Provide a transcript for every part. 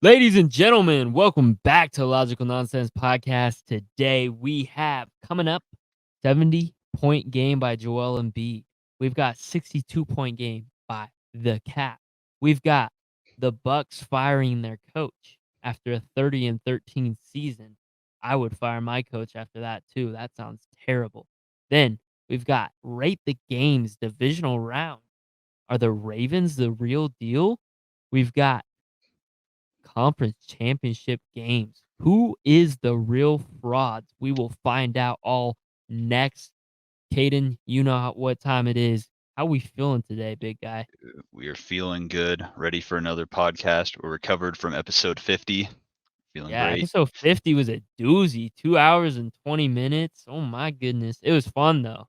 Ladies and gentlemen, welcome back to Logical Nonsense Podcast. Today we have coming up 70-point game by Joel Embiid. We've got 62-point game by the Cat. We've got the Bucks firing their coach after a 30-13 season. I would fire my coach after that too. That sounds terrible. Then we've got Rate the Games Divisional Round. Are the Ravens the real deal? We've got conference championship games. Who is the real frauds? We will find out all next. Caden, you know what time it is. How we feeling today, big guy? We are feeling good, ready for another podcast. We're recovered from episode 50. Feeling Yeah, great. episode 50 was a doozy. 2 hours and 20 minutes. Oh my goodness. It was fun though.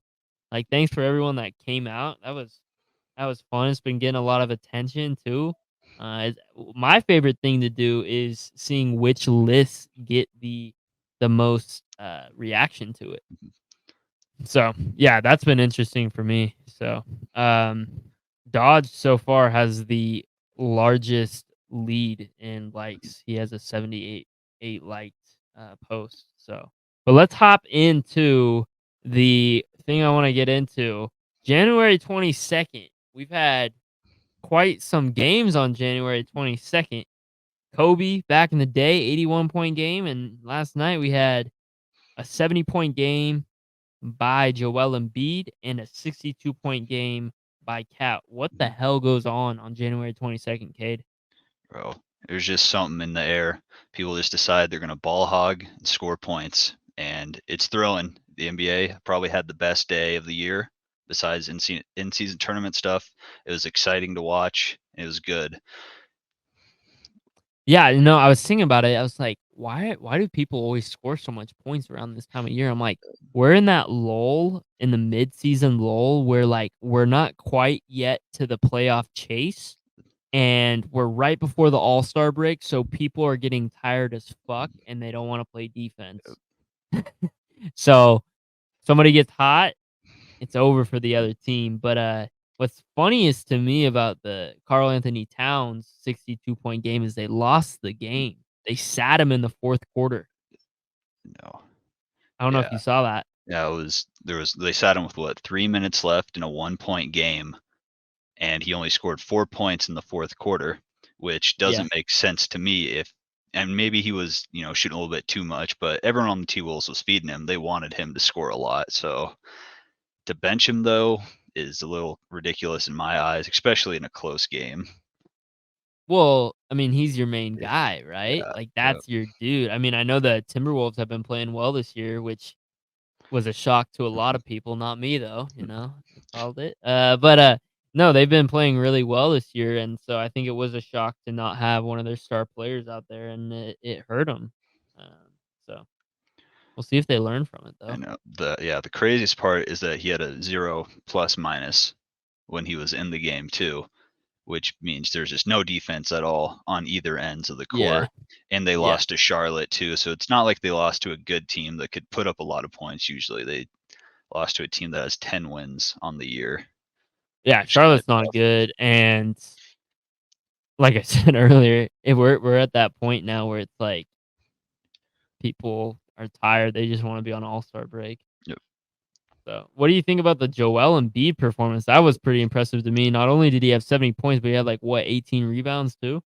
Like thanks for everyone that came out. That was fun. It's been getting a lot of attention too. My favorite thing to do is seeing which lists get the most reaction to it. So yeah, that's been interesting for me. So um, Dodge so far has the largest lead in likes. He has a 78 liked post. So, but let's hop into the thing I want to get into. January 22nd. We've had quite some games on January 22nd. Kobe back in the day, 81-point game, and last night we had a 70-point game by Joel Embiid and a 62-point game by Cat. What the hell goes on January 22nd, Cade? Bro, there's just something in the air. People just decide they're going to ball hog and score points, and it's thrilling. The NBA probably had the best day of the year besides in-season tournament stuff. It was exciting to watch. It was good. Yeah, I was thinking about it. I was like, why do people always score so much points around this time of year? I'm like, we're in that lull in the mid-season lull where like we're not quite yet to the playoff chase and we're right before the All-Star break, so people are getting tired as fuck and they don't want to play defense. So somebody gets hot, it's over for the other team. But what's funniest to me about the Carl Anthony Towns 62-point game is they lost the game. They sat him in the fourth quarter. No. I don't know Yeah. if you saw that. Yeah, they sat him with what, 3 minutes left in a 1 point game, and he only scored 4 points in the fourth quarter, which Yeah. doesn't make sense to me. And maybe he was, shooting a little bit too much, but everyone on the T Wolves was feeding him. They wanted him to score a lot. So to bench him though is a little ridiculous in my eyes, especially in a close game. Well, I mean, he's your main Yeah, guy, right? yeah, Like yeah. that's your dude. I mean, I know the Timberwolves have been playing well this year, which was a shock to a lot of people, not me though, I called it. But no, they've been playing really well this year, and so I think it was a shock to not have one of their star players out there, and it hurt them. So we'll see if they learn from it I though. know. The craziest part is that he had a zero plus minus when he was in the game too, which means there's just no defense at all on either ends of the Yeah, court. And they yeah, lost to Charlotte too, so it's not like they lost to a good team that could put up a lot of points. Usually they lost to a team that has 10 wins on the year, yeah. which is kind of Charlotte's not tough. good, and like I said earlier, we're at that point now where it's like people are tired; they just want to be on All Star break. Yep. So, what do you think about the Joel Embiid performance? That was pretty impressive to me. Not only did he have 70 points, but he had like what 18 rebounds too.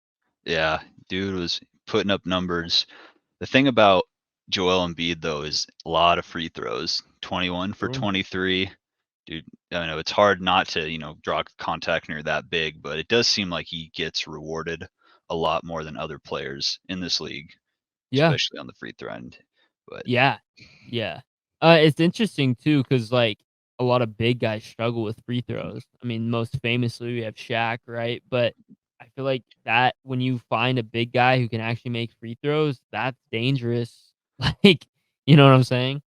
Yeah, dude was putting up numbers. The thing about Joel Embiid though is a lot of free throws. 21 for True. 23. Dude, I know it's hard not to, draw contact near that big, but it does seem like he gets rewarded a lot more than other players in this league, Yeah, especially on the free throw end. But yeah, yeah. It's interesting too because like a lot of big guys struggle with free throws. I mean, most famously we have Shaq, right? But I feel like that when you find a big guy who can actually make free throws, that's dangerous. Like, you know what I'm saying?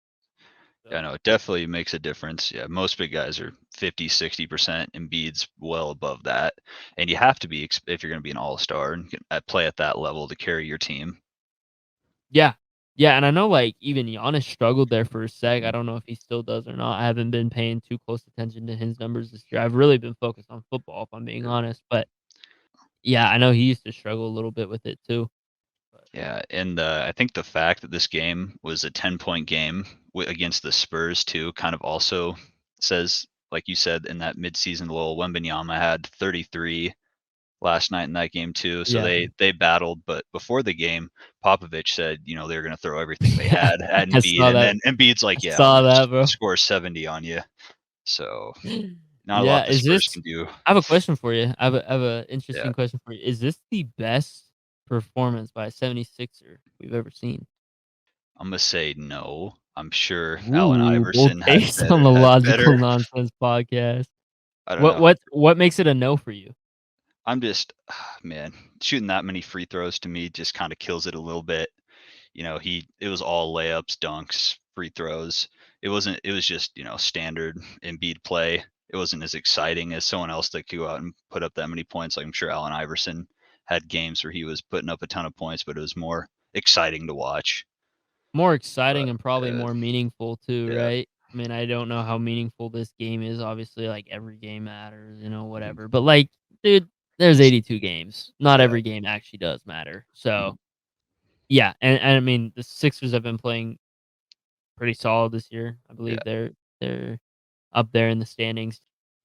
yeah, So no, it definitely makes a difference. Yeah, most big guys are 50, 60%. Embiid's well above that. And you have to be if you're going to be an all-star and play at that level to carry your team. yeah. Yeah, and I know, like, even Giannis struggled there for a sec. I don't know if he still does or not. I haven't been paying too close attention to his numbers this year. I've really been focused on football, if I'm being honest. But yeah, I know he used to struggle a little bit with it too. Yeah, and I think the fact that this game was a 10-point game against the Spurs too, kind of also says, like you said, in that midseason lull, Wembanyama had 33 last night in that game too. So Yeah. they battled, but before the game, Popovich said, they were going to throw everything they Yeah. had at I Embiid, saw and that. then Embiid's I like, "Yeah, I'm saw going that, to bro. score 70 on you." So not a Yeah, lot the is Spurs this can do. I have a question for you. I have a Yeah, interesting question for you. Is this the best performance by a 76er we've ever seen? I'm gonna say no. I'm sure Allen Ooh, bold Iverson had takes on better. the Had Logical better. Nonsense podcast. I don't What know. what what makes it a no for you? I'm just, man, shooting that many free throws to me just kind of kills it a little bit. It was all layups, dunks, free throws. It was just, standard Embiid play. It wasn't as exciting as someone else that could go out and put up that many points. Like I'm sure Allen Iverson had games where he was putting up a ton of points, but it was more exciting to watch. More But exciting and probably uh, more meaningful too, yeah, right? I mean, I don't know how meaningful this game is. Obviously, like every game matters, mhm, whatever. But like, dude, there's 82 games. Not yeah, every game actually does matter. So mhm, yeah, and I mean the Sixers have been playing pretty solid this year. I believe yeah. they're up there in the standings.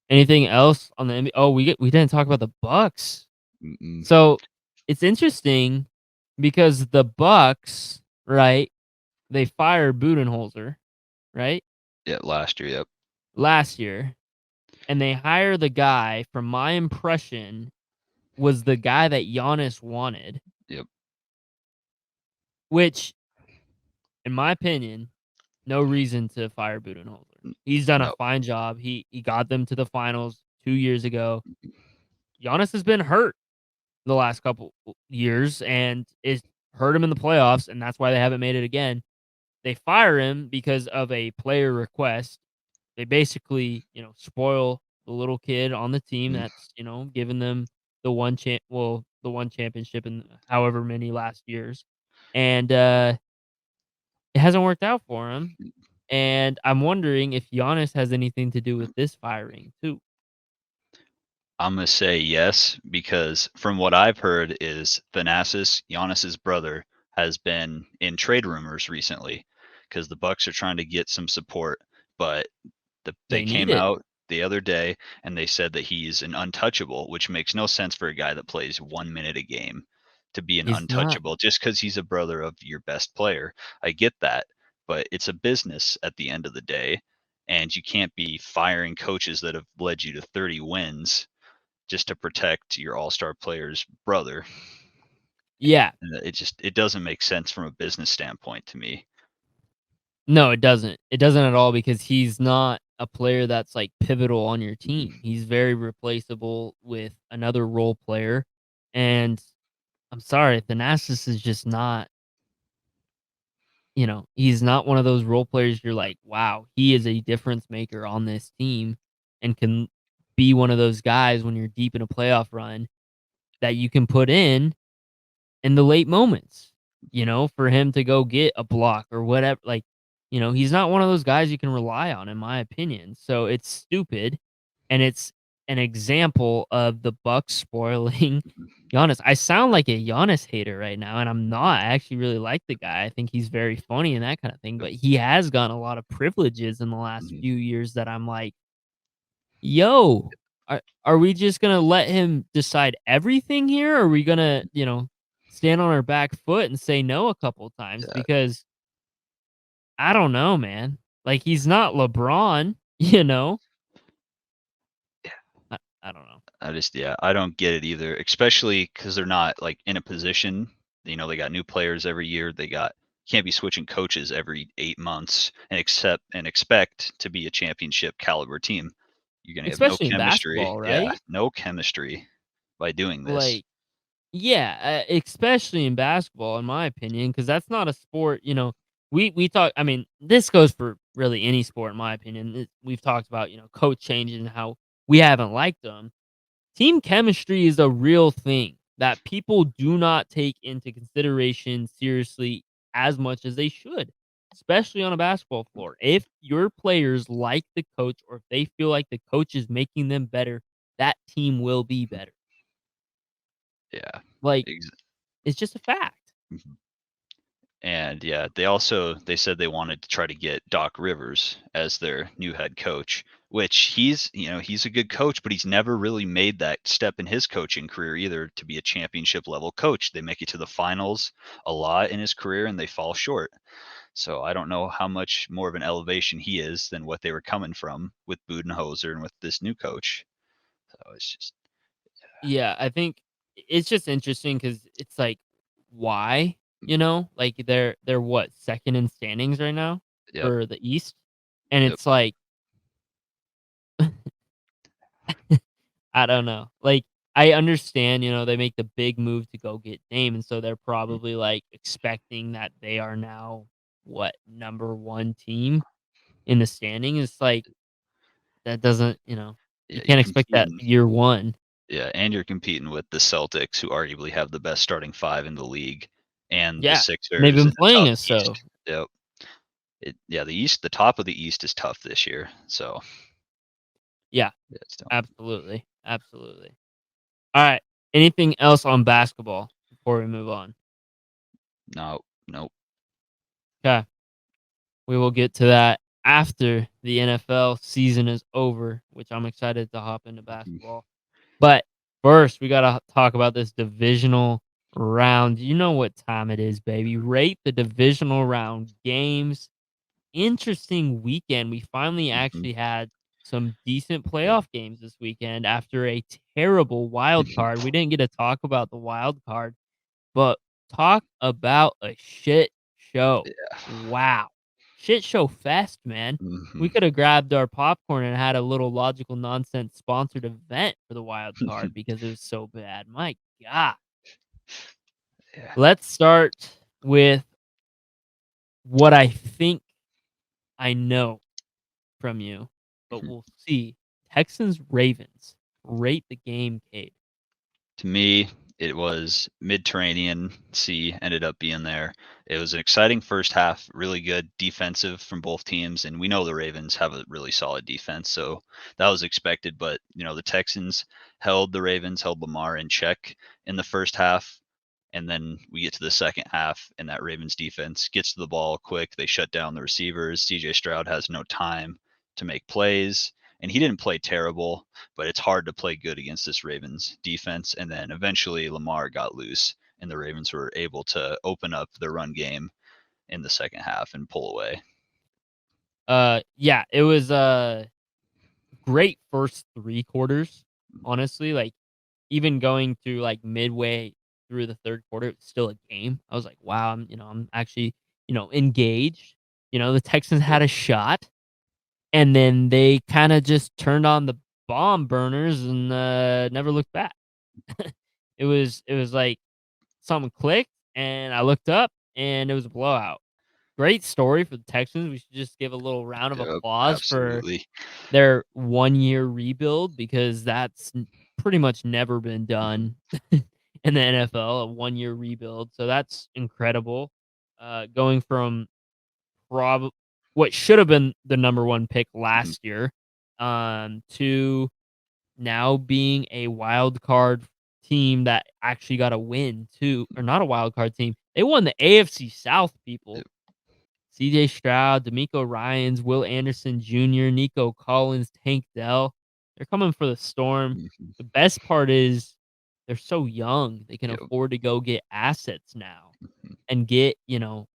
Anything else on the NBA? Oh, we didn't talk about the Bucks. Mm-mm. So it's interesting because the Bucks, right? They fired Budenholzer, right? Yeah, last year. Yep, Last year, and they hire the guy, from my impression, was the guy that Giannis wanted, yep. which, in my opinion, no reason to fire Budenholzer. He's done a No, fine job. He got them to the finals 2 years ago. Giannis has been hurt the last couple years and it's hurt him in the playoffs, and that's why they haven't made it again. They fire him because of a player request. They basically, spoil the little kid on the team mm, that's, giving them the one championship in however many last years. And it hasn't worked out for him. And I'm wondering if Giannis has anything to do with this firing too. I'm gonna say yes because from what I've heard is Thanasis, Giannis's brother, has been in trade rumors recently because the Bucks are trying to get some support, but they They need came it. out the other day and they said that he's an untouchable, which makes no sense for a guy that plays 1 minute a game to be an He's not. untouchable just because he's a brother of your best player. I get that, but it's a business at the end of the day, and you can't be firing coaches that have led you to 30 wins just to protect your all-star player's brother. Yeah. It doesn't make sense from a business standpoint to me. No, it doesn't. It doesn't at all because he's not a player that's like pivotal on your team. Mhm. He's very replaceable with another role player. And I'm sorry, Thanasis is just not, he's not one of those role players you're like, wow, he is a difference maker on this team and can be one of those guys when you're deep in a playoff run that you can put in the late moments, for him to go get a block or whatever. Like, he's not one of those guys you can rely on, in my opinion. So it's stupid, and it's an example of the Bucks spoiling Giannis. I sound like a Giannis hater right now, and I'm not. I actually really like the guy. I think he's very funny and that kind of thing. But he has gotten a lot of privileges in the last Mhm. few years that I'm like, yo, are we just gonna let him decide everything here? Or are we gonna, stand on our back foot and say no a couple times? Yeah, Because I don't know, man. Like he's not LeBron, you know? I don't know. I don't get it either, especially because they're not like in a position. They got new players every year. They got can't be switching coaches every 8 months and expect to be a championship caliber team. You're gonna have no Especially in chemistry. basketball, Yeah, right? no chemistry by doing this. Like, yeah, especially in basketball, in my opinion, because that's not a sport. We talk. I mean, this goes for really any sport, in my opinion. We've talked about coach changes and how we haven't liked them. Team chemistry is a real thing that people do not take into consideration seriously as much as they should, especially on a basketball floor. If your players like the coach or if they feel like the coach is making them better, that team will be better. Yeah, Like, ex- it's just a fact. Mhm. And yeah, they said they wanted to try to get Doc Rivers as their new head coach, which he's a good coach, but he's never really made that step in his coaching career either to be a championship level coach. They make it to the finals a lot in his career and they fall short. So I don't know how much more of an elevation he is than what they were coming from with Budenholzer and with this new coach. So it's just Yeah, I think it's just interesting because it's like, why? Like they're what, 2nd in standings right now yep, for the East, and yep. it's like, I don't know. Like, I understand, they make the big move to go get Dame, and so they're Mm, probably like expecting that they are now what, number 1 team in the standing. It's like that doesn't, you yeah, you're can't expect that competing. year 1. Yeah, and you're competing with the Celtics, who arguably have the best starting five in the league, and the Yeah, and they've Sixers been in the playing tough us so. East. Yep. The top of the East is tough this year. So Yeah, yeah, it's tough. absolutely, absolutely. Alright, anything else on basketball before we move on? No, nope. 'Kay, we will get to that after the NFL season is over, which I'm excited to hop into Mhm. basketball. But first, we gotta talk about this divisional round. You know what time it is, baby. Rate the divisional round games. Interesting weekend. We finally Mhm. actually had some decent Yep. playoff games this weekend after a terrible wild card. We didn't get to talk about the wild card, but talk about a shit show. Yeah. Wow. Shit show fest, man. We Mhm. could have grabbed our popcorn and had a little logical nonsense sponsored event for the wild card because it was so bad. My god. Yeah. Let's start with what I think I know from you, but Mhm. we'll see. Texans Ravens. Rate the game, Cade. To me, it was Mediterranean Sea ended up being there. It was an exciting first half, really good defensive from both teams, and we know the Ravens have a really solid defense, so that was expected. But the Texans held the Ravens, held Lamar in check in the first half, and then we get to the second half, and that Ravens defense gets to the ball quick. They shut down the receivers. CJ Stroud has no time to make plays, and he didn't play terrible, but it's hard to play good against this Ravens defense. And then eventually Lamar got loose, and the Ravens were able to open up their run game in the second half and pull away. Yeah, it was great first 3 quarters, honestly, like, even going through, like, midway through the 3rd quarter, it's still a game. I was like, "Wow, I'm actually, engaged." The Texans Yep. had a shot, and then they kinda just turned on the bomb burners and, never looked back. It was like something clicked, and I looked up, and it was a blowout. Great story for the Texans. We should just give a little round of Yep. applause for Absolutely. their 1-year rebuild because that's pretty much never been Mhm. done in the NFL, a 1-year rebuild. So that's incredible. Going from what should have been the number 1 pick Mhm. last year, to now being a wild card team that actually got a win too, or not a wild card team. They won the AFC South, people. Yep. CJ Stroud, D'Amico Ryans, Will Anderson Jr., Nico Collins, Tank Dell. They're coming for the storm. Mhm. The best part is they're so young. They can Yep. afford to go get assets now Mhm. and get,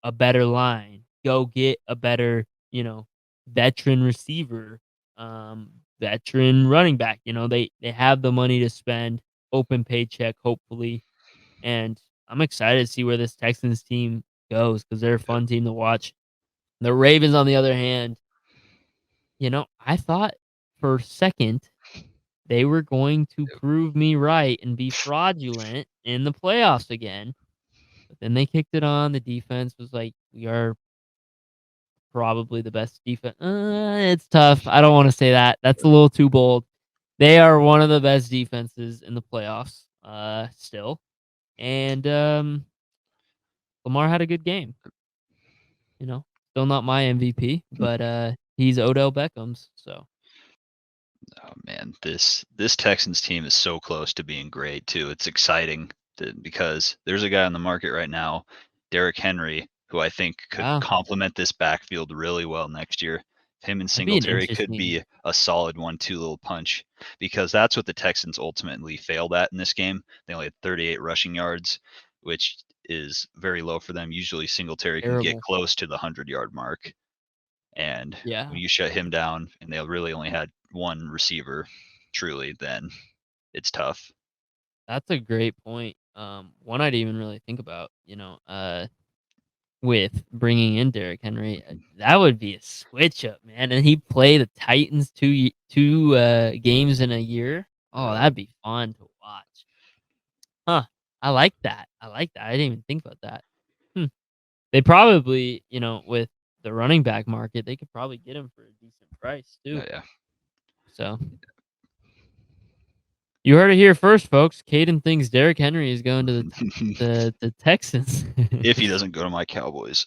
a better line. Go get a better, veteran receiver, veteran running back. They have the money to spend, open paycheck, hopefully. And I'm excited to see where this Texans team goes because they're a Yep. fun team to watch. The Ravens, on the other hand, I thought for a second they were going to Yep. prove me right and be fraudulent in the playoffs again. But then they kicked it on. The defense was like, we are probably the best defense. It's tough. I don't want to say that. That's a little too bold. They are one of the best defenses in the playoffs, still. And Lamar had a good game. Still not my MVP, but he's Odell Beckham's. So Oh man, this Texans team is so close to being great too. It's exciting. because there's a guy on the market right now, Derrick Henry, who I think could Yeah, complement this backfield really well next year. Him and that'd be an Singletary could interesting be a solid 1-2 little punch because that's what the Texans ultimately failed at in this game. They only had 38 rushing yards, which is very low for them. Usually Singletary can get terrible. close to the 100-yard mark. And Yeah, when you shut him down and they really only had one receiver, truly, then it's tough. that's a great point. One I didn't even really think about, with bringing in Derrick Henry, that would be a switch up, man, and he play the Titans 2 games in a year. Oh, Uh, that'd be fun to watch. Huh, I like that. I like that. I didn't even think about that. Hmm. They probably, with the running back market, they could probably get him for a decent price too. yeah. So, you heard it here first, folks. Caden thinks Derrick Henry is going to the Texans. If he doesn't go to my Cowboys.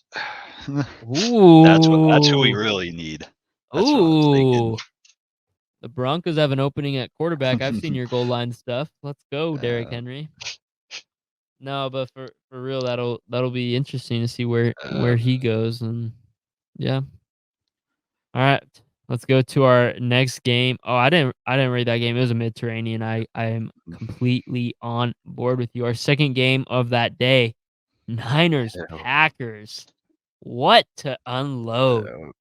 That's who we Ooh. really need. That's what I was thinking. Ooh. The Broncos have an opening at quarterback. I've seen your goal line stuff. Let's go, Derrick uh, Henry. No, but for real, that'll be interesting to see where uh, he goes, and yeah. All right, let's go to our next game. Oh, I didn't rate that game. It was a Mediterranean. I am completely on board with you. Our second game of that day, Niners Packers. What to unload? uh,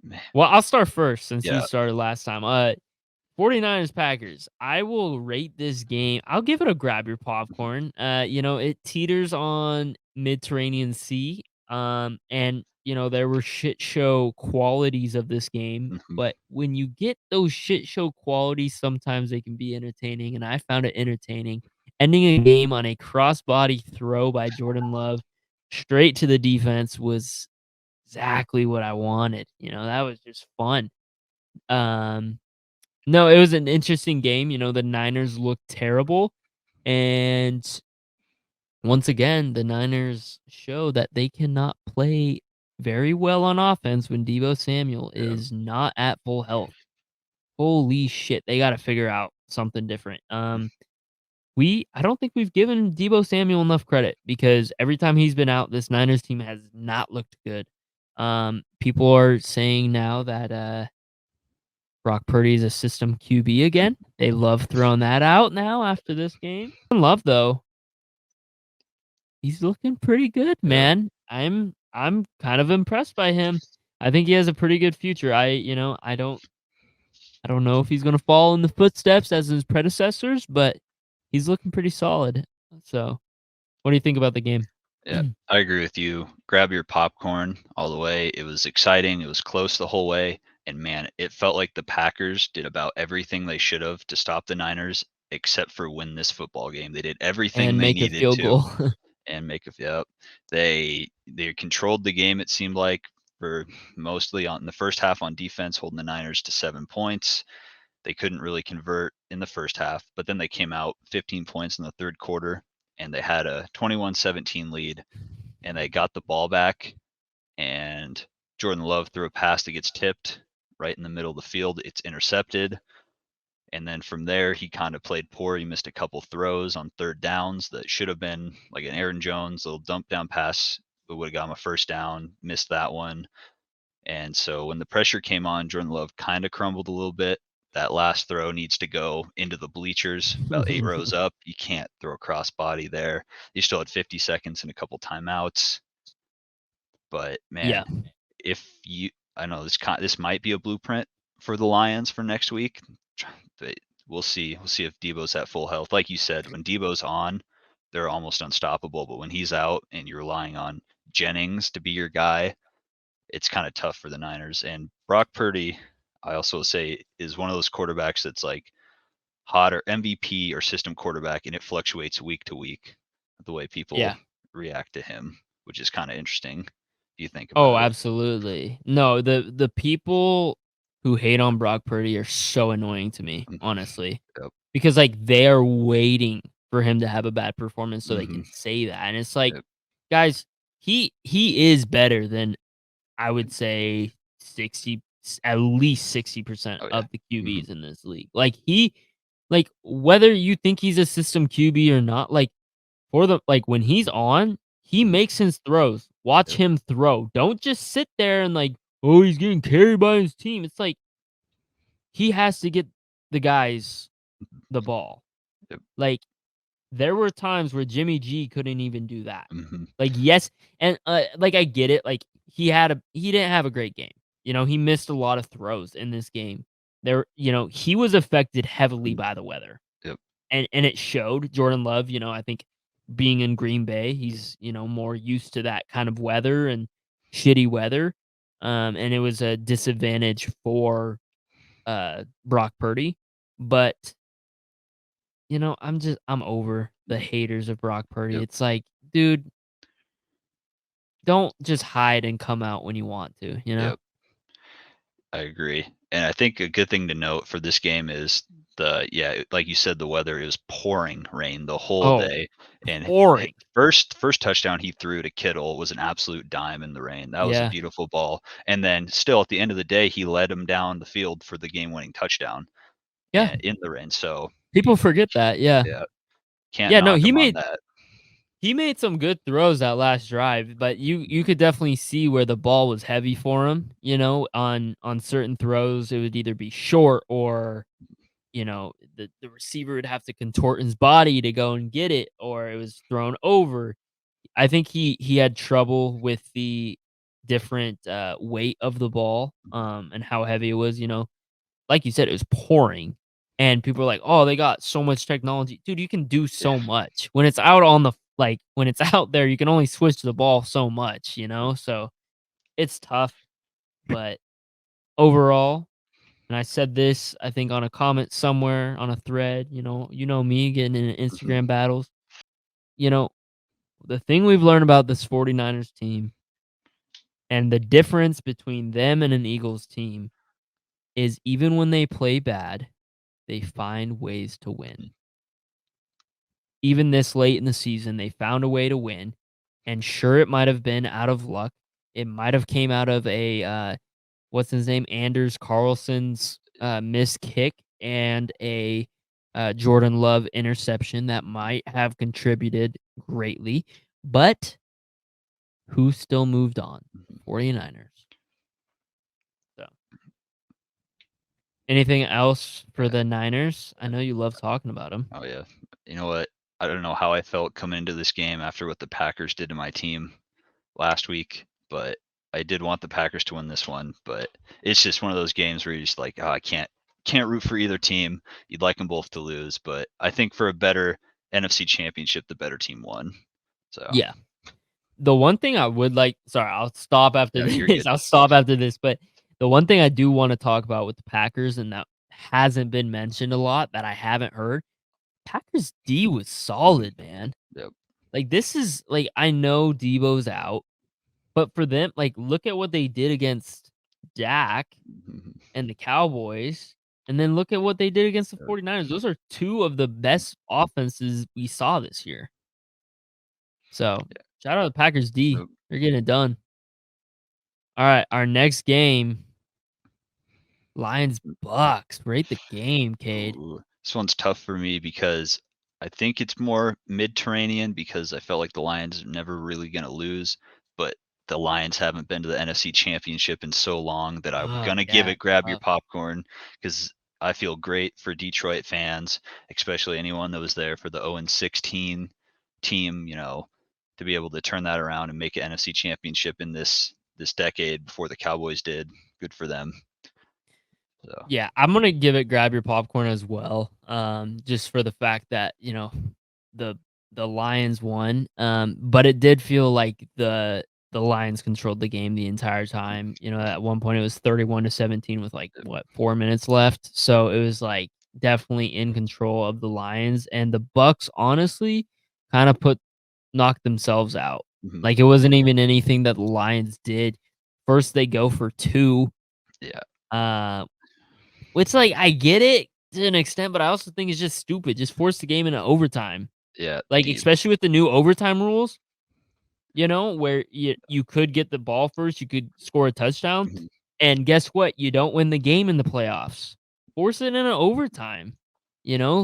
man, Well, I'll start first since you yeah. started last time. 49ers Packers. I will rate this game. I'll give it a grab your popcorn. It teeters on Mediterranean Sea. And there were shit show qualities of this game, Mhm. but when you get those shit show qualities, sometimes they can be entertaining, and I found it entertaining. Ending a game on a crossbody throw by Jordan Love straight to the defense was exactly what I wanted. That was just fun. Um no, it was an interesting game. The Niners looked terrible, and once again, the Niners show that they cannot play very well on offense when Deebo Samuel Yeah. is not at full health. Holy shit, they gotta figure out something different. I don't think we've given Deebo Samuel enough credit because every time he's been out, this Niners team has not looked good. People are saying now that, Brock Purdy is a system QB again. They love throwing that out now after this game. Love though, he's looking pretty good, Yeah. man. I'm kind of impressed by him. I think he has a pretty good future. I don't know if he's gonna fall in the footsteps as his predecessors, but he's looking pretty solid. So, what do you think about the game? Yeah, I agree with you. Grab your popcorn all the way. It was exciting. It was close the whole way. And man, it felt like the Packers did about everything they should have to stop the Niners, except for win this football game. They did everything And they make a needed field to goal. and make a yep. They controlled the game, it seemed like, for mostly on the first half on defense, holding the Niners to 7 points. They couldn't really convert in the first half, but then they came out 15 points in the third quarter and they had a 21-17 lead and they got the ball back and Jordan Love threw a pass that gets tipped right in the middle of the field. It's intercepted. And then from there, he kind of played poor. He missed a couple throws on third downs that should have been like an Aaron Jones little dump down pass that would have got him a first down, missed that one. And so when the pressure came on, Jordan Love kind of crumbled a little bit. That last throw needs to go into the bleachers, about 8 rows up. You can't throw a crossbody there. You still had 50 seconds and a couple timeouts. But Yeah. man, if you, I know this might be a blueprint for the Lions for next week. But we'll see. We'll see if Debo's at full health. Like you said, when Debo's on, they're almost unstoppable. But when he's out and you're relying on Jennings to be your guy, it's kind of tough for the Niners. And Brock Purdy, I also say, is one of those quarterbacks that's like hot or MVP or system quarterback, and it fluctuates week to week the way people Yeah. react to him, which is kind of interesting. If you think Oh, about it. absolutely. No, the people who hate on Brock Purdy are so annoying to me, Mm, honestly, yep. because, like, they are waiting for him to have a bad performance so they Hmm. can say that, and it's like, Yep. guys, he is better than, I would say, at least 60% Oh yeah. of the Hmm. QBs in this league. Like, whether you think he's a system QB or not, like, for the like, when he's on, he Mhm. makes his throws. Watch Yep. him throw. Don't just sit there and like, "Oh, he's getting carried by his team." It's like, he has to get the guys the ball. Yep. Like, there were times where Jimmy G couldn't even do that. Mhm. Like, yes, and, like, I get it, like, he didn't have a great game. He missed a lot of throws in this game. He was affected heavily Mhm. by the weather, Yep. and it showed. Jordan Love, I think being in Green Bay, he's, more used to that kind of weather and shitty weather, and it was a disadvantage for, Brock Purdy, but I'm over the Mhm. haters of Brock Purdy. Yep. It's like, dude, don't just hide and come out when you want to, you know? Yep. I agree. And I think a good thing to note for this game is like you said, the weather. It was pouring rain the whole Oh, day, and pouring. first touchdown he threw to Kittle was an absolute dime in the rain. That was a Yeah. beautiful ball. And then still at the end of the day, he led him down the field for the game-winning touchdown Yeah. in the rain. So People forget that. Yeah. yeah, can't Yeah, no, knock he him on made that. he made some good throws that last drive, but you could definitely see where the ball was heavy for him, on certain throws. It would either be short or, the receiver would have to contort his body to go and get it, or it was thrown over. I think he had trouble with the different, weight of the ball, and how heavy it was, like you said, it was pouring, and people were like, "Oh, they got so much technology." Dude, you can do Yeah. so much. When it's out on the when it's out there, you can only switch the ball so much, so it's tough, but overall, and I said this, I think, on a comment somewhere on a thread, me getting in Mhm. Instagram battles, you know, the thing we've learned about this 49ers team and the difference between them and an Eagles team is even when they play bad, they find ways to win. Even this late in the season, they found a way to win. And sure, it might have been out of luck. It might have came out of a what's his name, Anders Carlson's missed kick and a Jordan Love interception that might have contributed greatly. But who still moved on? The Mhm. 49ers. So, anything else for Yeah. the Niners? I know you love talking about them. Oh, yeah. You know what? I don't know how I felt coming into this game after what the Packers did to my team last week, but I did want the Packers to win this one. But it's just one of those games where you're just like, oh, I can't root for either team. You'd like them both to lose, but I think for a better NFC Championship, the better team won. So Yeah. The one thing I would like sorry, I'll stop after yeah, you're this, good. I'll stop after this, but the one thing I do wanna talk about with the Packers and that hasn't been mentioned a lot that I haven't heard, Packers D was Mhm. solid, man. Yep. Like, this is like, I know Debo's out, but for them, like, look at what they did against Dak Mhm. and the Cowboys, and then look at what they did against the Yep. 49ers. Those are 2 of the best offenses we saw this year. So, shout out to Packers D. Yep. They're getting it done. Alright, our next game, Lions Bucks. Rate the game, Cade. Ooh, this one's tough for me because I think it's more Mediterranean because I felt like the Lions are never really going to lose, but the Lions haven't been to the NFC Championship in so long that I'm Oh, going to give yeah, it grab your tough. popcorn because I feel great for Detroit fans, especially anyone that was there for the 0-16 team, to be able to turn that around and make an NFC Championship in this decade before the Cowboys did. Good for them. So, Yeah, I'm gonna give it grab your popcorn as well, just for the fact that, the the Lions won, but it did feel like the Lions controlled the game the entire time. At one point, it was 31-17 with, like, what, 4 minutes left? So, it was, like, definitely in control of the Lions, and the Bucks, honestly, kinda knocked themselves out. mhm, Like, it wasn't even anything that the Lions did. First, they go for 2, yeah, uh, which, like, I get it to an extent, but I also think it's just stupid. Just force the game into overtime. yeah, Like, the especially with the new overtime rules, where you could get the ball first, you could score a touchdown, mhm. and guess what? You don't win the game in the playoffs. Force it into overtime.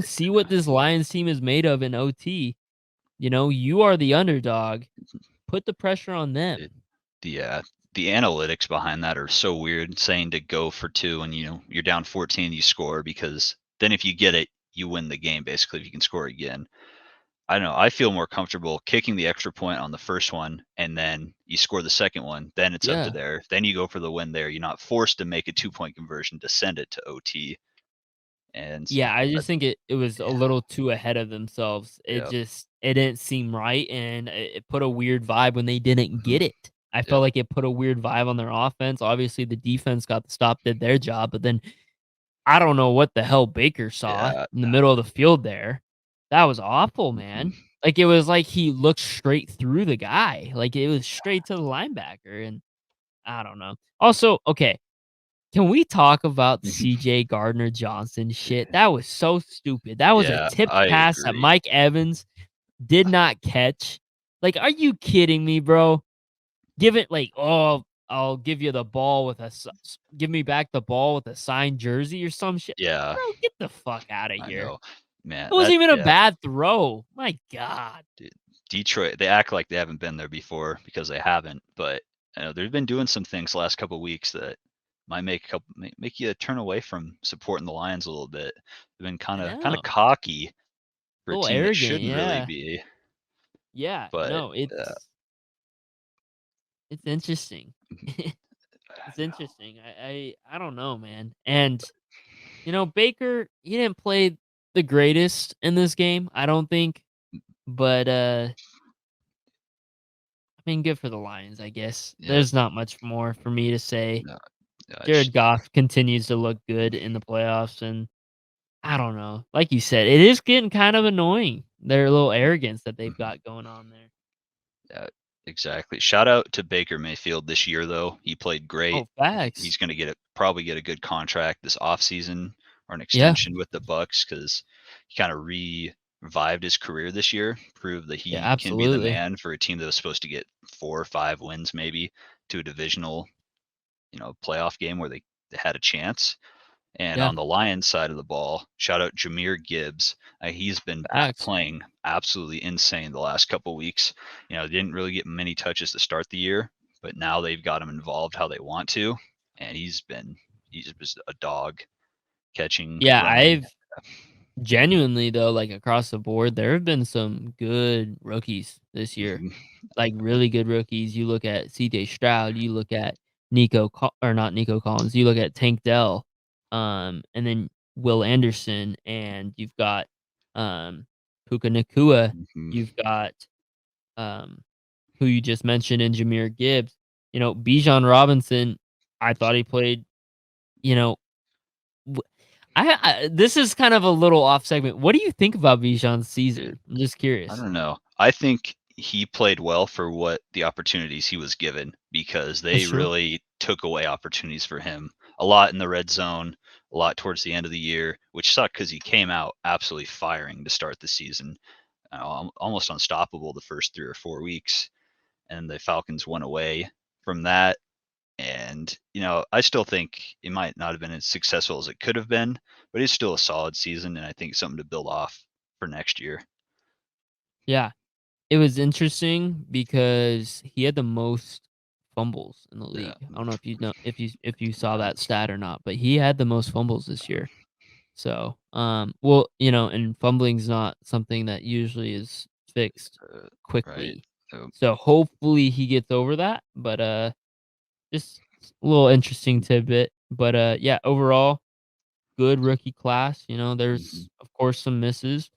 See what this Lions team is made of in OT. You are the underdog. Put the pressure on It them. the, the analytics behind that are so weird, saying to go for 2 and, you're down 14, you score because then if you get it, you win the game basically if you can score again. I don't know, I feel more comfortable kicking the extra point on the first one, and then you score the second one, then it's up to Yeah. there. Then you go for the win there. You're not forced to make a two-point conversion to send it to OT, and Yeah, I uh, just think it was a yeah, little too ahead of themselves. It yep, just it didn't seem right, and it put a weird vibe when they didn't mhm, get it. I felt yep, like it put a weird vibe on their offense. Obviously, the defense got the stop, did their job, but then I don't know what the hell Baker saw yeah, in the middle of the field there. That was awful, mhm, man. Like, it was like he looked straight through the guy. Like, it was straight to the linebacker, and I don't know. Also, okay, can we talk about mhm, CJ Gardner-Johnson shit? That was so stupid. That was a yeah, tipped I pass that agree. Mike Evans did not catch. Like, are you kidding me, bro? Give it like, "Oh, I'll give you the ball with a give me back the ball with a signed jersey," or some shit. Yeah, Bro, get the fuck outta I here. know. Man, It wasn't that even a yeah, bad throw. My god. dude, Detroit, they act like they haven't been there before because they haven't, but, they've been doing some things the last couple weeks that might make you turn away from supporting the Lions a little bit. They've been I kinda know. cocky for A a little team that arrogant, shouldn't really yeah. be, Yeah, but, no, uh, it's interesting. mhm, It's interesting. I don't know, man. And Baker, he didn't play the greatest in this game, I don't think, but I mean, good for the Lions, I guess. yeah, There's not much more for me to say. no, it's Jared Goff continues to look good in the playoffs, and I don't know. Like you said, it is getting kind of annoying. Their little arrogance that they've mhm. got going on there. Yeah, exactly. Shout out to Baker Mayfield this year, though. He played great. Oh, facts. He's going to probably get a good contract this offseason or an Yeah. extension with the Bucks because he kind of revived his career this year, proved that Yeah, he can be the absolutely. man for a team that was supposed to get 4 or 5 wins maybe to a divisional, playoff game where they had a chance. And Yeah, on the Lions side of the ball, shout out Jameer Gibbs. He's been facts. playing absolutely insane the last couple weeks. Didn't really get many touches to start the year, but now they've got him involved how they want to, and he's just a dog catching, Yeah, running. genuinely, though, like, across the board, there have been some good rookies this year, Mhm. like, really good rookies. You look at CJ Stroud, you look at or not Nico Collins, you look at Tank Dell, and then Will Anderson, and you've got, um, Puka Nacua, Mhm. you've got, um, who you just mentioned in Jameer Gibbs. Bijan Robinson, I thought he played, you know, w this is kind of a little off segment. What do you think about Bijan's Dude, season? I'm just I curious. don't know. I think he played well for what the opportunities he was given because That's they true. really took away opportunities for him a lot in the red zone, a lot towards the end of the year, which sucked because he came out absolutely firing to start the season, almost unstoppable the first 3 or 4 weeks, and the Falcons went away from that. And I still think it might not have been as successful as it could have been, but it's still a solid season, and I think something to build off for next year. Yeah. It was interesting because he had the most fumbles in the Yeah, league. I don't know if you saw uh, that stat or not, but he had the most fumbles this year. So, well, and fumbling's not something that usually is fixed uh, right. quickly. So, So hopefully he gets over that, but just a little interesting tidbit. But yeah, overall good rookie class. mhm. There's of course some misses.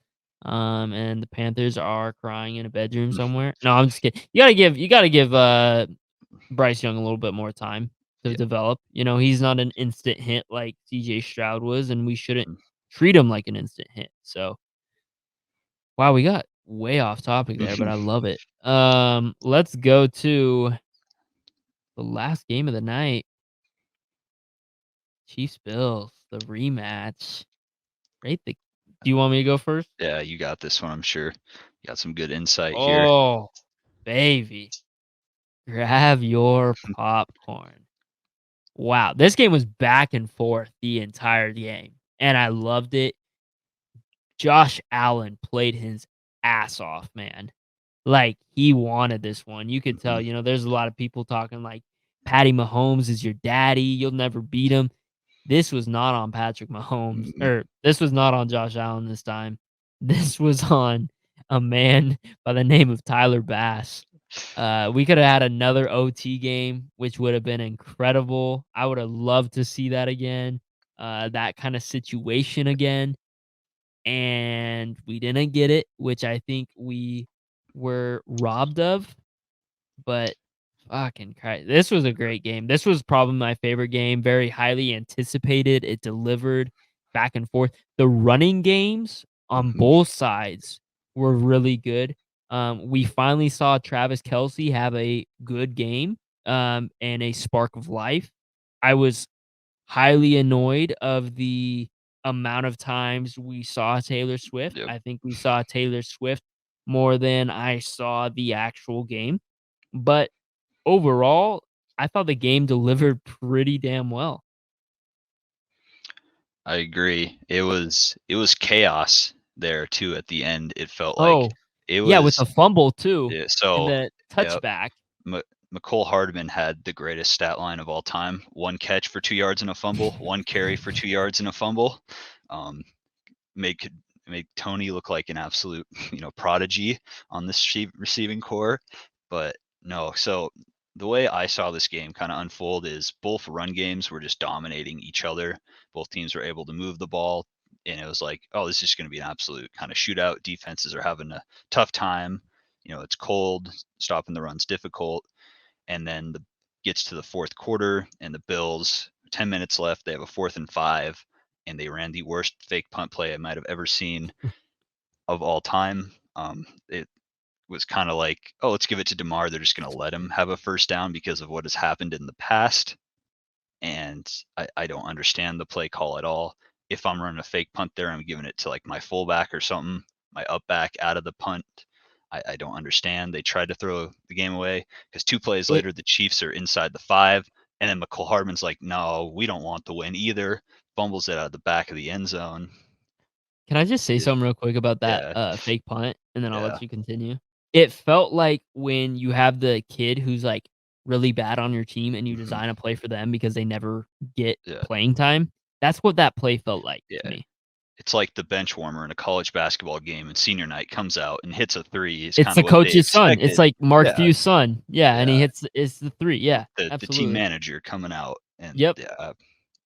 And the Panthers are crying in a bedroom somewhere. No, I'm just kidding. You gotta give Bryce Young a little bit more time to Yeah. develop. He's not an instant hit like CJ Stroud was, and we shouldn't Mm. treat him like an instant hit. So wow, we got way off topic there, but I love it. Let's go to the last game of the night. Chiefs Bills, the rematch. Right? Do you want me to go first? Yeah, you got this one, I'm sure. You got some good insight here. Oh, baby. Grab your popcorn. Wow, this game was back and forth the entire game, and I loved it. Josh Allen played his ass off, man. Like, he wanted this one. You could tell, Mhm, there's a lot of people talking like, "Patty Mahomes is your daddy. You'll never beat him." This was not on Patrick Mahomes, mhm. or this was not on Josh Allen this time. This was on a man by the name of Tyler Bass. We coulda had another OT game, which would have been incredible. I would have loved to see that again, that kinda situation again, and we didn't get it, which I think we were robbed of, but fucking Christ, this was a great game. This was probably my favorite game, very highly anticipated, it delivered back and forth. The running games on Mhm. both sides were really good. We finally saw Travis Kelce have a good game, and a spark of life. I was highly annoyed of the amount of times we saw Taylor Swift. Yep. I think we saw Taylor Swift more than I saw the actual game, but overall, I thought the game delivered pretty damn well. I agree. It was chaos there too at the end, it felt like. Oh, It yeah, with was the fumble too, yeah, and so, the yep, touchback. M Mecole Hardman had the greatest stat line of all time, 1 catch for 2 yards and a fumble, 1 carry for 2 yards and a fumble. Um, make make Tony look like an absolute, prodigy on this receiving core. But no, so the way I saw this game kind of unfold is both run games were just dominating each other. Both teams were able to move the ball, and it was like, oh, this is going to be an absolute kind of shootout. Defenses are having a tough time. It's cold, stopping the run's difficult, and then the gets to the fourth quarter, and the Bills 10 minutes left. They have a 4th and 5, and they ran the worst fake punt play I might have ever seen of all time. It was kind of like, oh, let's give it to Demar. They're just going to let him have a first down because of what has happened in the past. And I don't understand the play call at all. If I'm running a fake punt there, I'm giving it to like my fullback or something, my up back out of the punt. I don't understand. They tried to throw the game away because 2 plays It later, the Chiefs are inside the 5. And then McCole Hardman's like, no, we don't want the win either. Fumbles it out of the back of the end zone. Can I just say It, something real quick about that, yeah, fake punt, and then I'll yeah, let you continue? It felt like when you have the kid who's, like, really bad on your team and you mhm, design a play for them because they never get yeah, playing time, that's what that play felt like to yeah. me. It's like the bench warmer in a college basketball game, and senior night comes out and hits a three is It's kind of the what they coach's son. It's expected. like Mark Yeah, Few's son. Yeah, and he yeah. hits it's the 3. Yeah, The team absolutely. manager coming out, and Yep, yeah,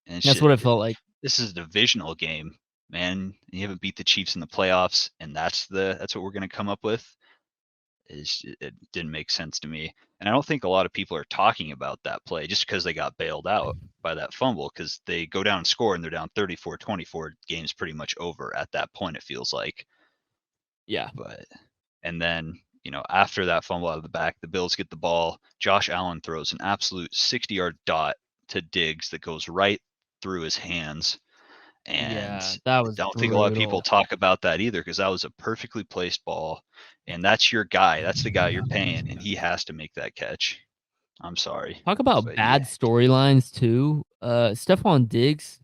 and it's that's just, what it felt like. this is a divisional game, man. And you haven't beat the Chiefs in the playoffs, and that's what we're gonna come up with. It didn't make sense to me, and I don't think a lot of people are talking about that play just because they got bailed out by that fumble because they go down and score and they're down 34-24. Game's pretty much over at that point. It feels like, Yeah. but and then after that fumble out of the back, the Bills get the ball. Josh Allen throws an absolute 60-yard dot to Diggs that goes right through his hands. And Yeah, that I was don't think a lot of people brutal. talk about that either because that was a perfectly placed ball. And that's your guy. That's the guy you're paying, and he has to make that catch. I'm sorry. Talk about But he, bad storylines too. Stephon Diggs,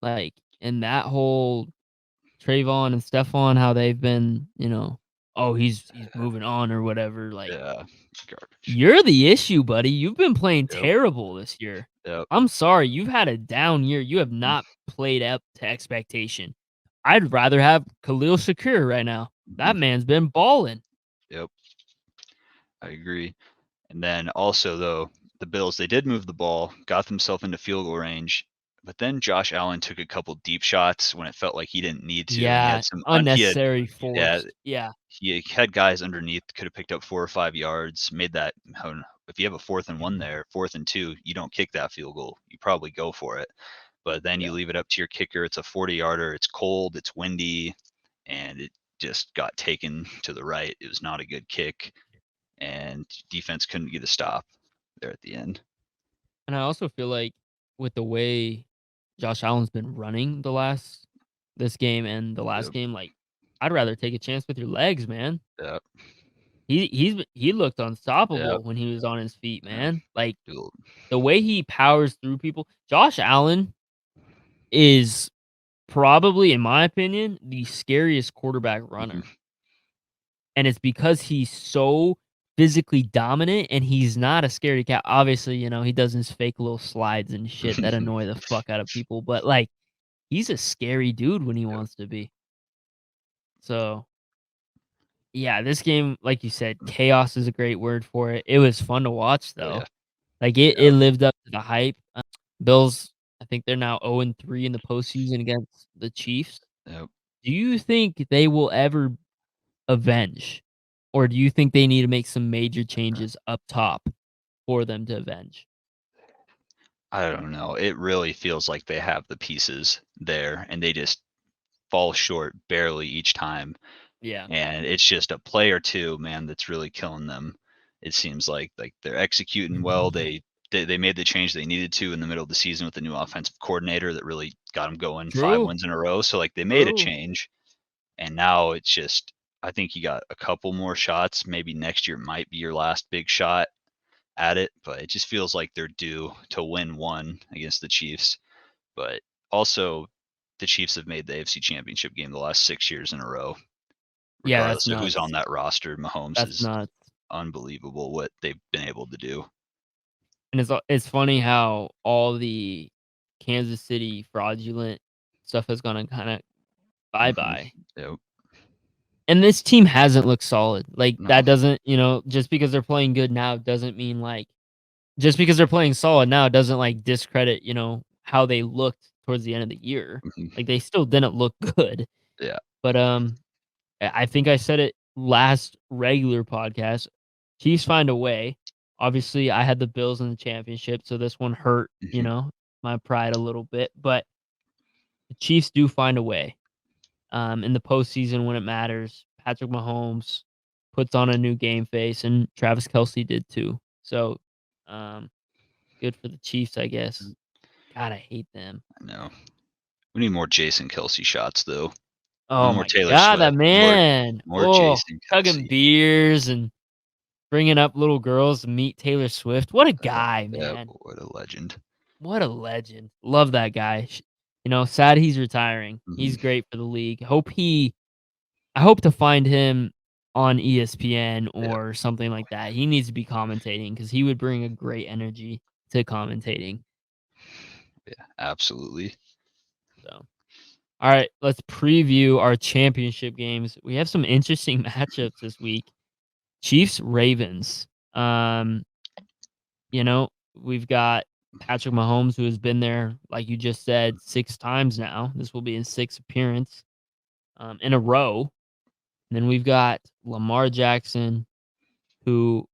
like, and that whole Trayvon and Stephon, how they've been, "Oh, he's moving on," or whatever, like, yeah, garbage. you're the issue, buddy. You've been playing Yep. terrible this year. Yep. I'm sorry, you've had a down year. You have Mhm. not played up to expectation. I'd rather have Khalil Shakir right now. That Mhm. man's been balling. Yep. I agree. And then also though, the Bills, they did move the ball, got themselves into field goal range, but then Josh Allen took a couple deep shots when it felt like he didn't need to, and he Yeah, had some unnecessary yeah, forced. Yeah, he had guys underneath, could have picked up 4 or 5 yards, made that. If you have a 4th and 1 there, 4th and 2, you don't kick that field goal. You probably go for it, but then you yeah. leave it up to your kicker. It's a 40-yarder. It's cold. It's windy, and it just got taken to the right. It was not a good kick, and defense couldn't get a stop there at the end. And I also feel like with the way Josh Allen's been running this game and the last Yep. game, like, I'd rather take a chance with your legs, man. Yep. He looked Yep. unstoppable when he was on his feet, Yep. man. Like, Dude. the way he powers through people. Josh Allen is probably, in my opinion, the scariest quarterback Mhm. runner. and it's because he's so physically dominant and he's not a scaredy cat. Obviously, he does his fake little slides and shit that annoy the fuck out of people, but, like, he's a scary dude when he Yep. wants to be. So, yeah, this game, like you said, chaos is a great word for it. It was fun to watch, Oh though. yeah. Like, it Yep. lived up to the hype. Bills, I think they're now 0-3 in the postseason against the Chiefs. Yep. Do you think they will ever avenge, or do you think they need to make some major changes up top for them to avenge? I don't know. It really feels like they have the pieces there, and they just fall short barely each time. Yeah. And it's just a play or two, man, that's really killing them. It seems like they're executing well. They made the change they needed to in the middle of the season with the new offensive coordinator that really got them going 5 True, wins in a row. So like they made a true. change, and now it's just I think you got a couple more shots. Maybe next year might be your last big shot at it, but it just feels like they're due to win one against the Chiefs. But also, the Chiefs have made the AFC Championship game the last 6 years in a row, Yeah, that's regardless of who's nuts. on that roster. Mahomes That's is nuts. unbelievable what they've been able to do. And it's funny how all the Kansas City fraudulent stuff has gonna kinda Hmm. bye-bye. Yep. And this team hasn't looked solid. Like, No. that doesn't just because they're playing good now doesn't mean, like just because they're playing solid now doesn't, like, discredit, how they looked towards the end of the year. Hmm. Like, they still didn't look good. Yeah. But, I think I said it last regular podcast, Chiefs find a way. Obviously, I had the Bills in the championship, so this one hurt, Hmm. my pride a little bit, but the Chiefs do find a way. In the postseason when it matters, Patrick Mahomes puts on a new game face, and Travis Kelce did too. So, um, good for the Chiefs, I guess. God, I hate them. I know. We need more Jason Kelsey shots, though. No Oh more my Taylor god, that Swift. More, man. more Oh, Jason chugging Kelsey. beers and bringing up little girls to meet Taylor Swift. What a Yep. guy, Yep. man. What a legend. What a legend. Love that guy. Sad he's retiring. Hmm. He's great for the league. I hope to find him on ESPN Yep. or something like that. He needs to be commentating because he would bring a great energy to commentating. Yeah. Absolutely. So, all right, let's preview our championship games. We have some interesting matchups this week. Chiefs Ravens. Um, we've got Patrick Mahomes who has been there, like you just said, 6 times now. This will be his sixth appearance in a row. And then we've got Lamar Jackson, who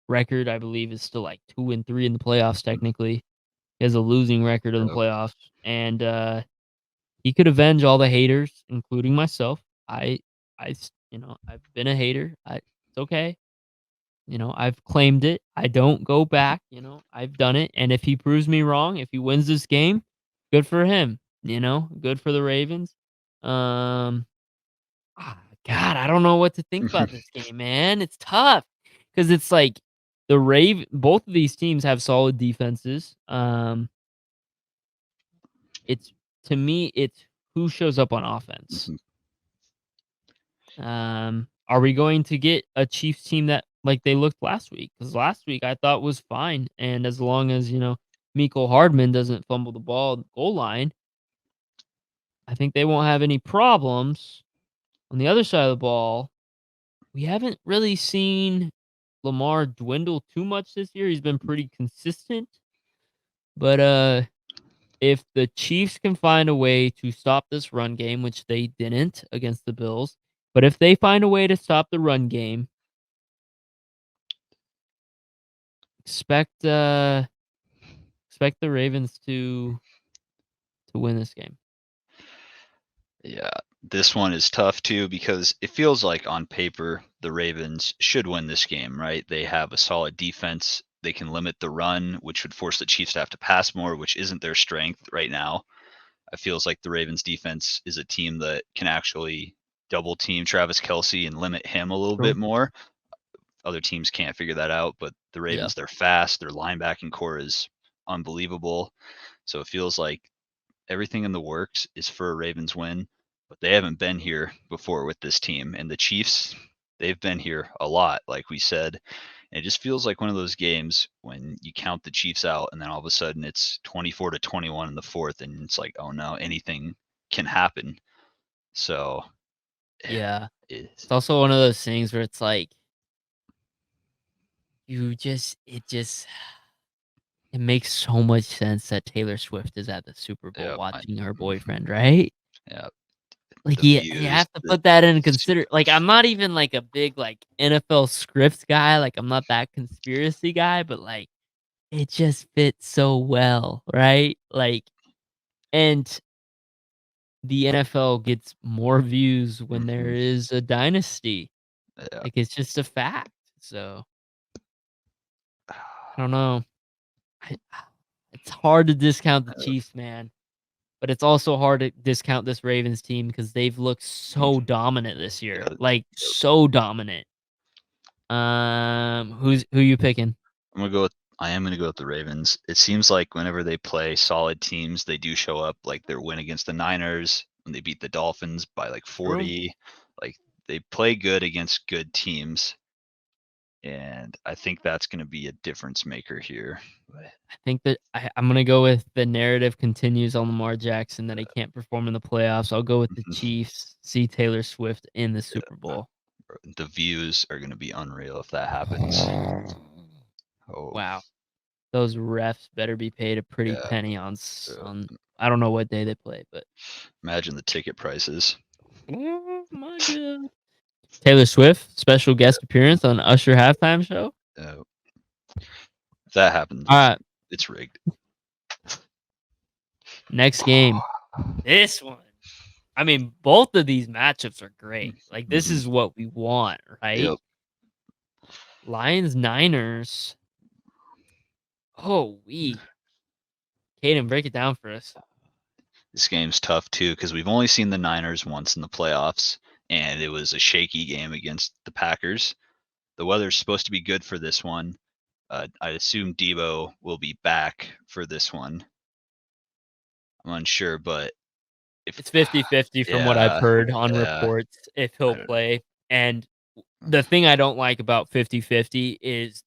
record I believe is still like 2-3 in the playoffs. Technically, he has a losing record in the Yep. playoffs, and he could avenge all the haters, including myself. I, I've been a hater. It's okay. I've claimed it. I don't go back. I've done it. And if he proves me wrong, if he wins this game, good for him. Good for the Ravens. Um, God, I don't know what to think about this game, man. It's tough because it's like both of these teams have solid defenses. It's to me, it's who shows up on offense. Hmm. Are we going to get a Chiefs team that like they looked last week? Because last week I thought was fine, and as long as Miko Hardman doesn't fumble the ball at the goal line, I think they won't have any problems. On the other side of the ball, we haven't really seen Lamar dwindle too much this year. He's been pretty consistent, but if the Chiefs can find a way to stop this run game, which they didn't against the Bills, but if they find a way to stop the run game, expect expect the Ravens to win this game. Yeah, this one is tough too because it feels like on paper the Ravens should win this game, right? They have a solid defense. They can limit the run, which would force the Chiefs to have to pass more, which isn't their strength right now. It feels like the Ravens defense is a team that can actually double team Travis Kelsey and limit him a little bit True. more. Other teams can't figure that out, but the Yeah. Ravens, they're fast. Their linebacking core is unbelievable. So it feels like everything in the works is for a Ravens win, but they haven't been here before with this team. And the Chiefs, they've been here a lot, like we said. And it just feels like one of those games when you count the Chiefs out, and then all of a sudden it's 24-21 in the fourth, and it's like, oh no, anything can happen. So Yeah. it's It's also one of those things where it's like, you just it makes so much sense that Taylor Swift is at the Super Bowl yeah, watching her mhm, boyfriend, right? yeah, Like, the you views, have to the put that in consider like, I'm not even, like, a big, like, NFL scripts guy, like, I'm not that conspiracy guy, but, like, it just fits so well, right? Like, and the NFL gets more views when there mhm, is a dynasty. yeah. Like, it's just a fact. So, I don't know. I it's hard to discount the Chiefs, man, but it's also hard to discount this Ravens team because they've looked so Mhm, dominant this year, yeah, like, yep. so dominant. Who you picking? I am gonna go with the Ravens. It seems like whenever they play solid teams, they do show up, like their win against the Niners, when they beat the Dolphins by, like, True. 40. Like, they play good against good teams, and I think that's gonna be a difference maker here. But, I think that I'm gonna go with the narrative continues on Lamar Jackson that he can't perform in the playoffs. I'll go with the mhm, Chiefs, see Taylor Swift in the Super yeah, Bowl. the views are gonna be unreal if that happens. Oh, Wow. Those refs better be paid a pretty yeah, penny yeah. on I don't know what day they play, but Imagine the ticket prices. oh my god. Taylor Swift, special guest appearance on Usher halftime show. Uh, if that happens, Alright, it's rigged. next game. This one. I mean, both of these matchups are great. Like, this Mhm, is what we want, right? yep. Lions Niners. Oh, we. Caden, break it down for us. This game's tough too because we've only seen the Niners once in the playoffs, and it was a shaky game against the Packers. The weather's supposed to be good for this one. I assume Debo will be back for this one. I'm unsure, but if It's 50-50 from what I've yeah, heard on yeah, reports if I he'll don't know. play. And the thing I don't like about 50-50 is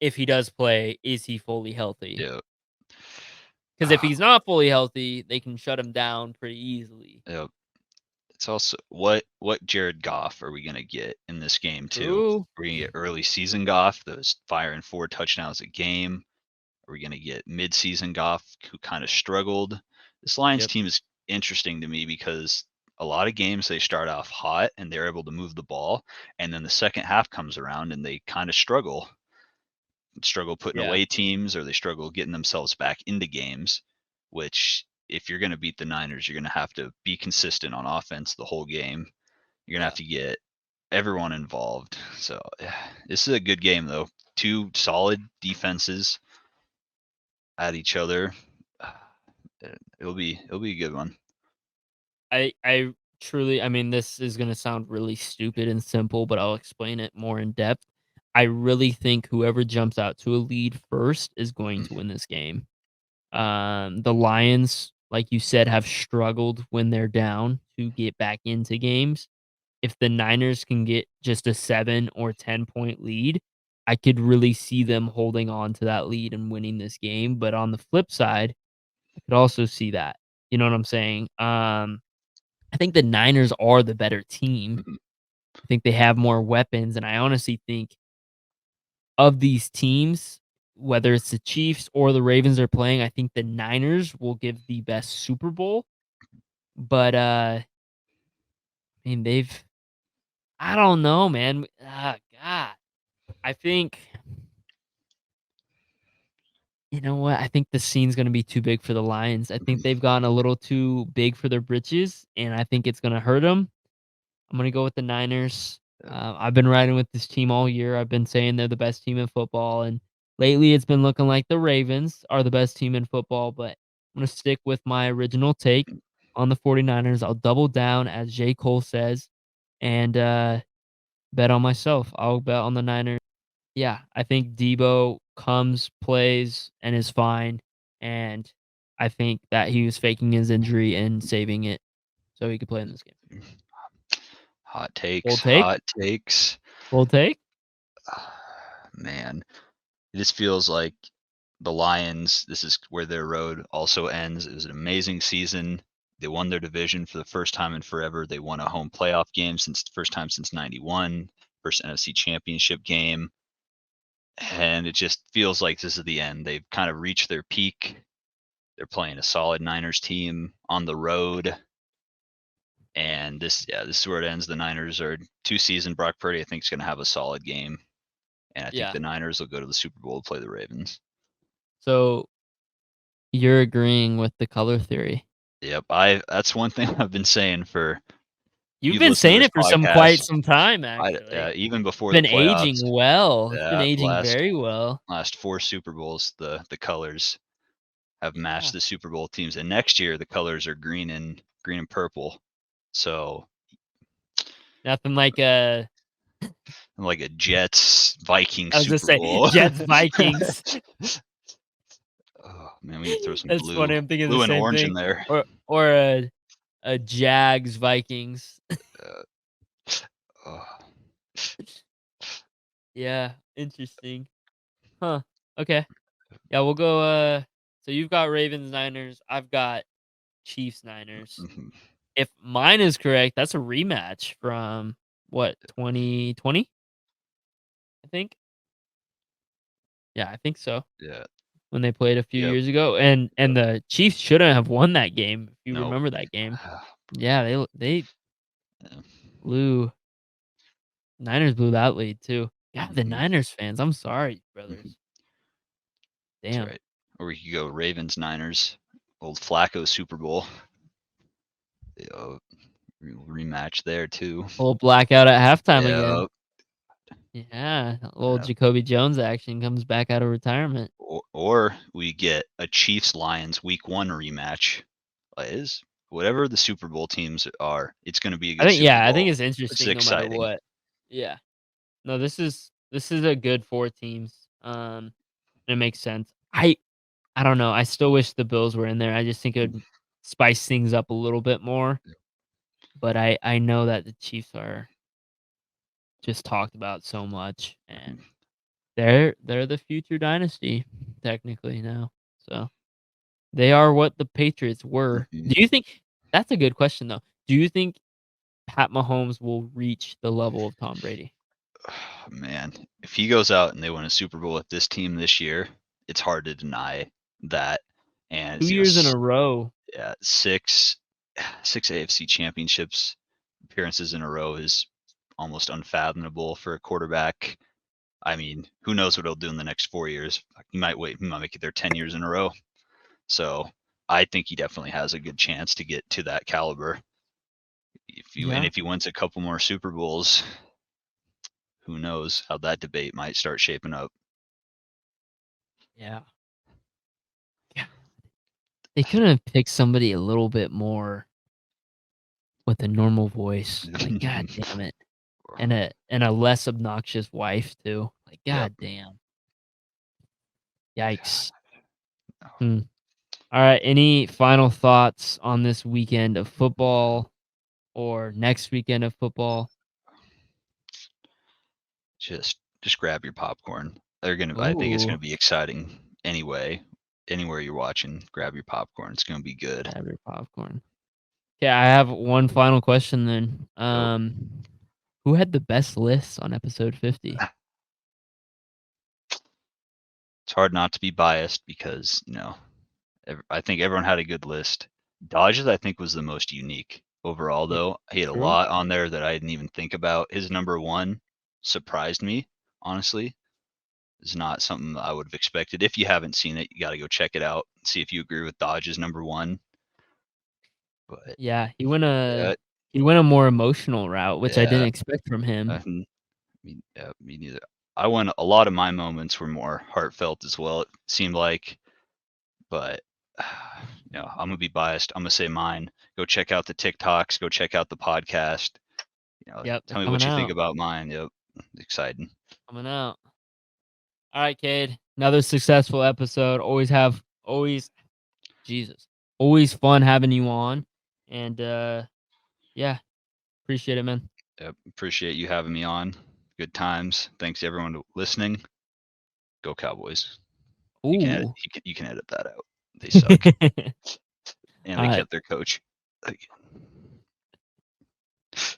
if he does play, is he fully healthy? Yeah, Because if he's not fully healthy, they can shut him down pretty easily. yeah. It's also what Jared Goff are we gonna get in this game too? True. Are we gonna get early season Goff, those firing 4 touchdowns a game? Are we gonna get mid-season Goff who kind of struggled? This Lions Yep. team is interesting to me because a lot of games they start off hot and they're able to move the ball, and then the second half comes around and they kind of struggle putting Yeah. away teams, or they struggle getting themselves back into games. Which, if you're gonna beat the Niners, you're gonna have to be consistent on offense the whole game. You're gonna have Yeah. to get everyone involved. So this is a good game though. Two solid defenses at each other. It'll be a good one. I truly I mean, this is gonna sound really stupid and simple, but I'll explain it more in depth. I really think whoever jumps out to a lead first is going Mm, to win this game. The Lions, like you said, have struggled when they're down to get back into games. If the Niners can get just a 7 or 10-point lead, I could really see them holding on to that lead and winning this game. But on the flip side, I could also see that. You know what I'm saying? I think the Niners are the better team. mhm. I think they have more weapons, and I honestly think of these teams, whether it's the Chiefs or the Ravens are playing, I think the Niners will give the best Super Bowl. But I mean, I don't know, man. Ah, God, I think you know what? I think the scene's gonna be too big for the Lions. I think they've gotten a little too big for their britches, and I think it's gonna hurt them. I'm gonna go with the Niners. I've been riding with this team all year. I've been saying they're the best team in football, and lately it's been looking like the Ravens are the best team in football. But I'm gonna stick with my original take on the 49ers. I'll double down, as J. Cole says, and bet on myself. I'll bet on the Niners. Yeah, I think Debo comes, plays, and is fine, and I think that he was faking his injury and saving it so he could play in this game. Hot Bold takes, take? hot takes. Bold take? Man, it just feels like the Lions, this is where their road also ends. It was an amazing season. They won their division for the first time in forever. They won a home playoff game since the first time since 91, first NFC championship game. And it just feels like this is the end. They've kind of reached their peak. They're playing a solid Niners team on the road. And this is where it ends. The Niners are 2-season. Brock Purdy, I think, is going to have a solid game. And I think Yeah. the Niners will go to the Super Bowl to play the Ravens. So you're agreeing with the color theory. Yep, that's one thing I've been saying for You've you've been listened to saying this it for quite podcast. some time, actually. Even It's before the been playoffs, aging well. It's been yeah, aging last very well. last 4 Super Bowls, the colors have matched Yeah. the Super Bowl teams, and next year the colors are green and purple. So Nothing like like a Jets Vikings I was gonna Super say Bowl. Jets Vikings. Oh man, we need to throw some That's funny. I'm thinking the blue and same orange in thing. there. Or a Jags Vikings. Uh, oh, Yeah, interesting. Huh. Okay. Yeah, we'll go so you've got Ravens Niners, I've got Chiefs Niners. mhm. If mine is correct, that's a rematch from what, 2020? I think. Yeah, I think so. Yeah. When they played a few Yep. years ago, and Yep. the Chiefs shouldn't have won that game, if you Nope. remember that game. Yeah, they Yeah. blew Niners blew that lead too. Yeah, the Mhm. Niners fans, I'm sorry, Mhm. brothers. That's Damn. right. Or we could go Ravens Niners, old Flacco Super Bowl. Yeah, rematch there too. Little blackout at halftime again. Yeah. Yeah, a little Yeah. Jacoby Jones action comes back out of retirement. Or we get a Chiefs Lions Week 1 rematch. Is whatever the Super Bowl teams are, it's going to be a good Super I think Bowl. it's It's interesting no matter exciting. what. Yeah. No, this is a good 4 teams. It makes sense. I don't know. I still wish the Bills were in there. I just think it would spice things up a little bit more. But I know that the Chiefs are just talked about so much, and Mhm. they're the future dynasty technically now. So they are what the Patriots were. Mhm. Do you think that's a good question though? Do you think Pat Mahomes will reach the level of Tom Brady? Man, if he goes out and they win a Super Bowl with this team this year, it's hard to deny that. And 2 it's years in a row. yeah, six AFC championships appearances in a row is almost unfathomable for a quarterback. I mean, who knows what he'll do in the next 4 years? He might make it there 10 years in a row. So I think he definitely has a good chance to get to that caliber. Yeah. If he wins a couple more Super Bowls, who knows how that debate might start shaping up. Yeah. Yeah. They couldn't have picked somebody a little bit more with a normal voice. Like, god damn it. And a less obnoxious wife too. Like, Yep. god damn. Yikes. Hmm. Alright, any final thoughts on this weekend of football or next weekend of football? Just grab your popcorn. I think it's Ooh, gonna be exciting anyway. Anywhere you're watching, grab your popcorn. It's gonna be good. have your popcorn. Okay, I have one final question then. Yep. Who had the best lists on episode 50? It's hard not to be biased because I think everyone had a good list. Dodges, I think, was the most unique overall, Yeah, though. He had a true. lot on there that I didn't even think about. His number one surprised me, honestly. It's not something I would have expected. If you haven't seen it, you got to go check it out and see if you agree with Dodge's number one. But Yeah, yeah, he went a more emotional route, which I yeah, didn't expect from him. me neither. I went a lot of my moments were more heartfelt as well. It seemed like, but I'm gonna be biased. I'm gonna say mine. Go check out the TikToks. Go check out the podcast. Yep, they're Tell me coming what you think out. about mine. Yep, exciting. Coming out. All right, Cade. Another successful episode. Always Jesus. Always fun having you on. And yeah, appreciate it, man. Yep. Appreciate you having me on. Good times. Thanks to everyone listening. Go Cowboys. Ooh. You can edit that out. They suck. And they Alright. kept their coach.